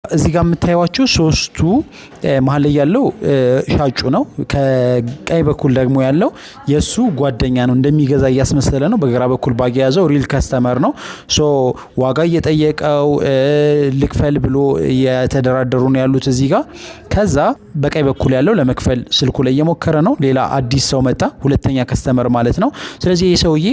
እዚህ ጋር የምታዩዋቸው ሶስቱ መሀል ላይ ያለው ሻጩ ነው። ከቀኝ በኩል ደግሞ ያለው የሱ ጓደኛ ነው፣ እንደሚገዛ እያስመሰለ ነው። በግራ በኩል ባግ የያዘው ሪል ከስተመር ነው። ሶ ዋጋ እየጠየቀው ልክፈል ብሎ የተደራደሩ ነው ያሉት እዚህ ጋር። ከዛ በቀኝ በኩል ያለው ለመክፈል ስልኩ ላይ እየሞከረ ነው። ሌላ አዲስ ሰው መጣ፣ ሁለተኛ ከስተመር ማለት ነው። ስለዚህ ይህ ሰውዬ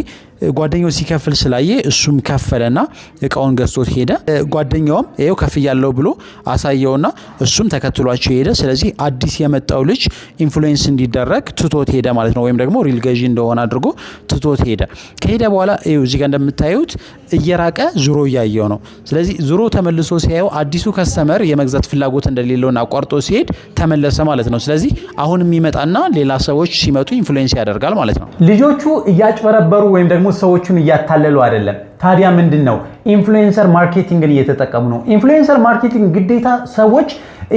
ጓደኛው ሲከፍል ስላየ እሱም ከፈለና እቃውን ገዝቶት ሄደ። ጓደኛውም ይሄው ከፍያለሁ ብሎ አሳየውና እሱም ተከትሏቸው ሄደ። ስለዚህ አዲስ የመጣው ልጅ ኢንፍሉዌንስ እንዲደረግ ትቶት ሄደ ማለት ነው። ወይም ደግሞ ሪል ገዢ እንደሆነ አድርጎ ትቶት ሄደ። ከሄደ በኋላ ይሄው እዚህ ጋር እንደምታዩት እየራቀ ዙሮ እያየው ነው። ስለዚህ ዙሮ ተመልሶ ሲያየው አዲሱ ከስተመር የመግዛት ፍላጎት እንደሌለውና አቋርጦ ሲሄድ ተመለሰ ማለት ነው። ስለዚህ አሁን የሚመጣና ሌላ ሰዎች ሲመጡ ኢንፍሉዌንስ ያደርጋል ማለት ነው። ልጆቹ እያጭበረበሩ ወይም ደግሞ ሰዎቹን እያታለሉ አይደለም። ታዲያ ምንድነው ኢንፍሉዌንሰር ማርኬቲንግን እየተጠቀሙ ነው። ኢንፍሉዌንሰር ማርኬቲንግ ግዴታ ሰዎች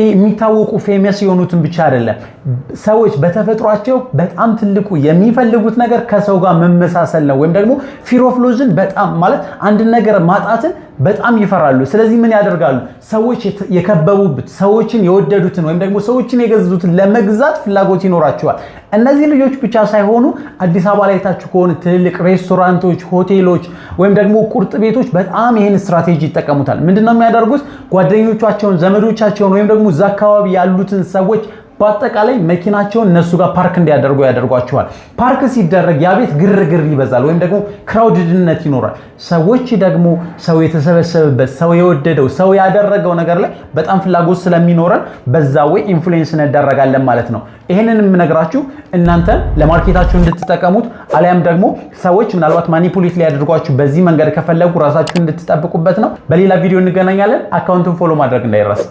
የሚታወቁ ፌመስ የሆኑትን ብቻ አይደለም። ሰዎች በተፈጥሯቸው በጣም ትልቁ የሚፈልጉት ነገር ከሰው ጋር መመሳሰል ነው። ወይም ደግሞ ፊር ኦፍ ሎዝን በጣም ማለት አንድ ነገር ማጣትን በጣም ይፈራሉ። ስለዚህ ምን ያደርጋሉ? ሰዎች የከበቡት ሰዎችን የወደዱትን ወይም ደግሞ ሰዎችን የገዙትን ለመግዛት ፍላጎት ይኖራቸዋል። እነዚህ ልጆች ብቻ ሳይሆኑ አዲስ አበባ ላይ ታችሁ ከሆነ ትልልቅ ሬስቶራንቶች፣ ሆቴሎች ወይም ደግሞ ቁርጥ ቤቶች በጣም ይሄን ስትራቴጂ ይጠቀሙታል። ምንድነው የሚያደርጉት? ጓደኞቻቸውን፣ ዘመዶቻቸውን ወይም ደግሞ እዛ አካባቢ ያሉትን ሰዎች በአጠቃላይ መኪናቸውን እነሱ ጋር ፓርክ እንዲያደርጉ ያደርጓቸዋል። ፓርክ ሲደረግ ያ ቤት ግርግር ይበዛል ወይም ደግሞ ክራውድድነት ይኖራል። ሰዎች ደግሞ ሰው የተሰበሰበበት ሰው የወደደው ሰው ያደረገው ነገር ላይ በጣም ፍላጎት ስለሚኖረን በዛ ወይ ኢንፍሉዌንስ እንደረጋለን ማለት ነው። ይሄንን የምነግራችሁ እናንተ ለማርኬታችሁ እንድትጠቀሙት አሊያም ደግሞ ሰዎች ምናልባት ማኒፑሌት ሊያደርጓችሁ በዚህ መንገድ ከፈለጉ ራሳችሁን እንድትጠብቁበት ነው። በሌላ ቪዲዮ እንገናኛለን። አካውንቱን ፎሎ ማድረግ እንዳይረሳ።